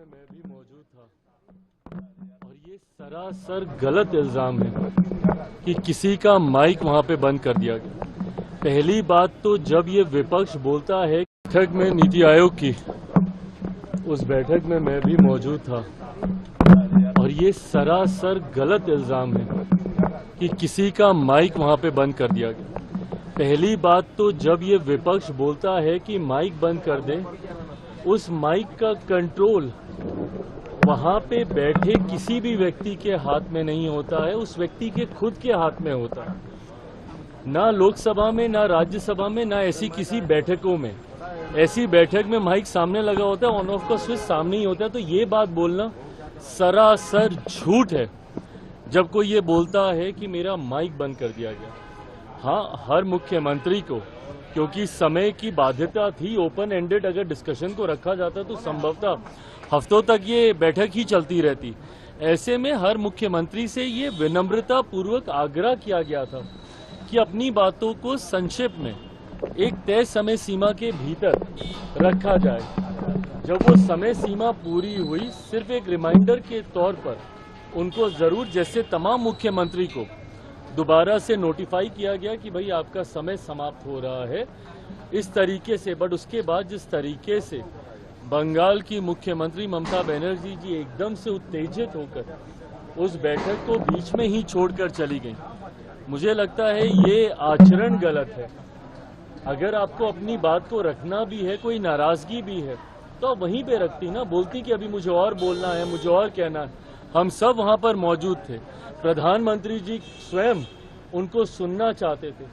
में मैं भी मौजूद था और ये सरासर गलत इल्जाम है कि किसी का माइक वहां पे बंद कर दिया गया। पहली बात तो जब ये विपक्ष बोलता है बैठक में नीति आयोग की, उस बैठक में मैं भी मौजूद था और ये सरासर गलत इल्जाम है कि किसी का माइक वहां पे बंद कर दिया गया। पहली बात तो जब ये विपक्ष बोलता है कि माइक बंद कर दे, उस माइक का कंट्रोल वहां पे बैठे किसी भी व्यक्ति के हाथ में नहीं होता है, उस व्यक्ति के खुद के हाथ में होता है। ना लोकसभा में, ना राज्यसभा में, ना ऐसी किसी बैठकों में। ऐसी बैठक में माइक सामने लगा होता है, ऑन ऑफ का स्विच सामने ही होता है। तो ये बात बोलना सरासर झूठ है जब कोई ये बोलता है कि मेरा माइक बंद कर दिया गया। हाँ, हर मुख्यमंत्री को, क्योंकि समय की बाध्यता थी, ओपन एंडेड अगर डिस्कशन को रखा जाता तो संभवतः हफ्तों तक ये बैठक ही चलती रहती। ऐसे में हर मुख्यमंत्री से ये विनम्रता पूर्वक आग्रह किया गया था कि अपनी बातों को संक्षेप में एक तय समय सीमा के भीतर रखा जाए। जब वो समय सीमा पूरी हुई, सिर्फ एक रिमाइंडर के तौर पर उनको जरूर, जैसे तमाम मुख्यमंत्री को दोबारा से नोटिफाई किया गया कि भाई आपका समय समाप्त हो रहा है, इस तरीके से। बट उसके बाद जिस तरीके से बंगाल की मुख्यमंत्री ममता बनर्जी जी एकदम से उत्तेजित होकर उस बैठक को बीच में ही छोड़कर चली गई, मुझे लगता है ये आचरण गलत है। अगर आपको अपनी बात को रखना भी है, कोई नाराजगी भी है, तो वहीं पे रखती ना, बोलती कि अभी मुझे और बोलना है, मुझे और कहना है। हम सब वहां पर मौजूद थे। प्रधानमंत्री जी स्वयं उनको सुनना चाहते थे,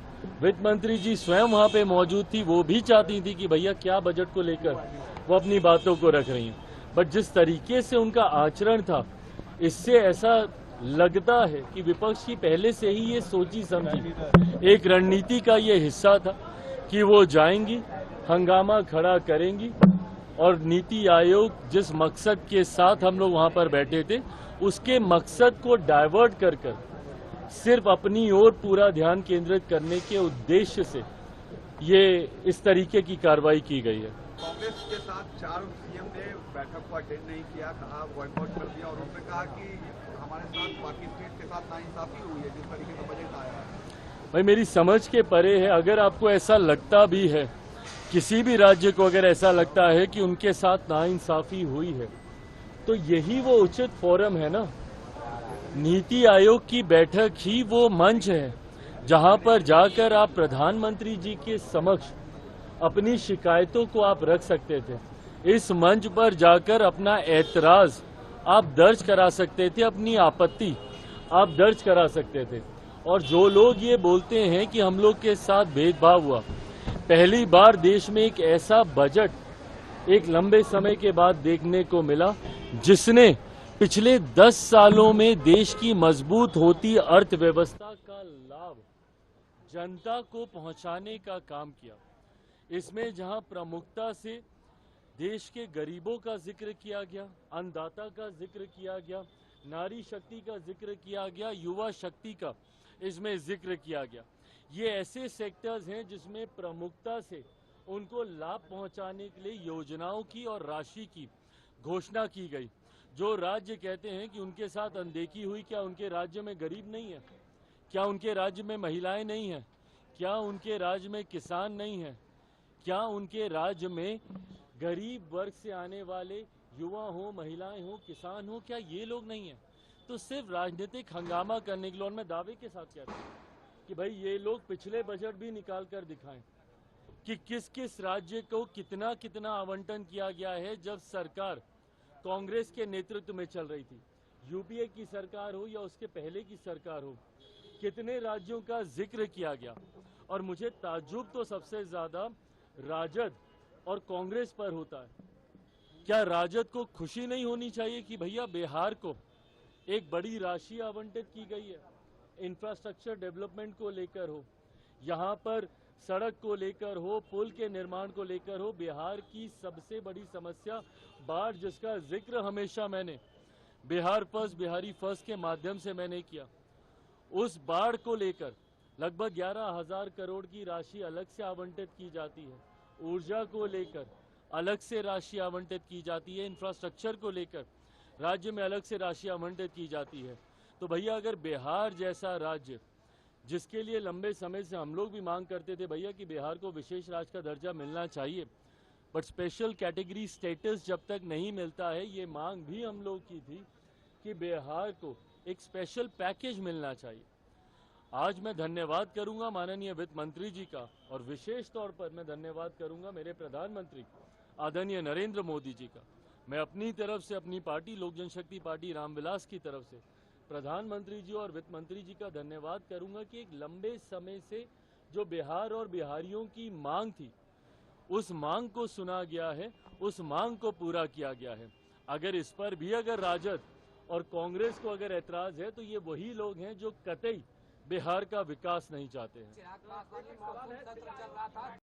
वित्त मंत्री जी स्वयं वहां पे मौजूद थी, वो भी चाहती थी कि भैया क्या बजट को लेकर वो अपनी बातों को रख रही हैं। बट जिस तरीके से उनका आचरण था, इससे ऐसा लगता है कि विपक्ष की पहले से ही ये सोची समझी एक रणनीति का ये हिस्सा था कि वो जाएंगी, हंगामा खड़ा करेंगी और नीति आयोग जिस मकसद के साथ हम लोग वहां पर बैठे थे, उसके मकसद को डाइवर्ट कर सिर्फ अपनी ओर पूरा ध्यान केंद्रित करने के उद्देश्य से ये इस तरीके की कार्रवाई की गई है। कांग्रेस के साथ 4 सीएम ने बैठक को अटेंड नहीं किया, कहा बॉयकॉट कर दिया, और उन्होंने कहा कि हमारे साथ बाकी स्टेट के साथ नाइंसाफी हुई है जिस तरीके का बजट आया है। भाई मेरी समझ के परे है। अगर आपको ऐसा लगता भी है, किसी भी राज्य को अगर ऐसा लगता है कि उनके साथ नाइंसाफी हुई है, तो यही वो उचित फोरम है ना। नीति आयोग की बैठक ही वो मंच है जहां पर जाकर आप प्रधानमंत्री जी के समक्ष अपनी शिकायतों को आप रख सकते थे। इस मंच पर जाकर अपना ऐतराज आप दर्ज करा सकते थे, अपनी आपत्ति आप दर्ज करा सकते थे। और जो लोग ये बोलते हैं कि हम लोग के साथ भेदभाव हुआ, पहली बार देश में एक ऐसा बजट एक लंबे समय के बाद देखने को मिला जिसने पिछले 10 सालों में देश की मजबूत होती अर्थव्यवस्था का लाभ जनता को पहुंचाने का काम किया। इसमें जहां प्रमुखता से देश के गरीबों का जिक्र किया गया, अन्नदाता का जिक्र किया गया, नारी शक्ति का जिक्र किया गया, युवा शक्ति का इसमें जिक्र किया गया। ये ऐसे सेक्टर्स हैं जिसमें प्रमुखता से उनको लाभ पहुंचाने के लिए योजनाओं की और राशि की घोषणा की गई। जो राज्य कहते हैं कि उनके साथ अनदेखी हुई, क्या उनके राज्य में गरीब नहीं है? क्या उनके राज्य में महिलाएं नहीं हैं? क्या उनके राज्य में किसान नहीं हैं? क्या उनके राज्य में गरीब वर्ग से आने वाले युवा हो, महिलाएं हो, किसान हो, क्या ये लोग नहीं हैं? तो सिर्फ राजनीतिक हंगामा करने के लिए, और मैं दावे के साथ कहता हूँ कि भाई ये लोग पिछले बजट भी निकाल कर दिखाएं कि किस किस राज्य को कितना कितना आवंटन किया गया है जब सरकार कांग्रेस के नेतृत्व में चल रही थी। यूपीए की सरकार हो या उसके पहले की सरकार हो, कितने राज्यों का जिक्र किया गया। और मुझे ताज्जुब तो सबसे ज्यादा राजद और कांग्रेस पर होता है। क्या राजद को खुशी नहीं होनी चाहिए कि भैया बिहार को एक बड़ी राशि आवंटित की गई है, इंफ्रास्ट्रक्चर डेवलपमेंट को लेकर हो, यहाँ पर सड़क को लेकर हो, पुल के निर्माण को लेकर हो। बिहार की सबसे बड़ी समस्या बाढ़, जिसका जिक्र हमेशा मैंने बिहार फर्स्ट, बिहारी फर्स्ट के माध्यम से मैंने किया। उस बाढ़ को लेकर लगभग 11,000 करोड़ की राशि अलग से आवंटित की जाती है। ऊर्जा को लेकर अलग से राशि आवंटित की जाती है, इंफ्रास्ट्रक्चर को लेकर राज्य में अलग से राशि आवंटित की जाती है। तो भैया अगर बिहार जैसा राज्य, जिसके लिए लंबे समय से हम लोग भी मांग करते थे भैया कि बिहार को विशेष राज्य का दर्जा मिलना चाहिए, बट स्पेशल कैटेगरी स्टेटस जब तक नहीं मिलता है, ये मांग भी हम लोग की थी कि बिहार को एक स्पेशल पैकेज मिलना चाहिए। आज मैं धन्यवाद करूंगा माननीय वित्त मंत्री जी का, और विशेष तौर पर मैं धन्यवाद करूंगा मेरे प्रधानमंत्री आदरणीय नरेंद्र मोदी जी का। मैं अपनी तरफ से, अपनी पार्टी लोक जनशक्ति पार्टी रामविलास की तरफ से प्रधानमंत्री जी और वित्त मंत्री जी का धन्यवाद करूंगा कि एक लंबे समय से जो बिहार और बिहारियों की मांग थी, उस मांग को सुना गया है, उस मांग को पूरा किया गया है। अगर इस पर भी अगर राजद और कांग्रेस को अगर ऐतराज है, तो ये वही लोग हैं जो कतई बिहार का विकास नहीं चाहते हैं।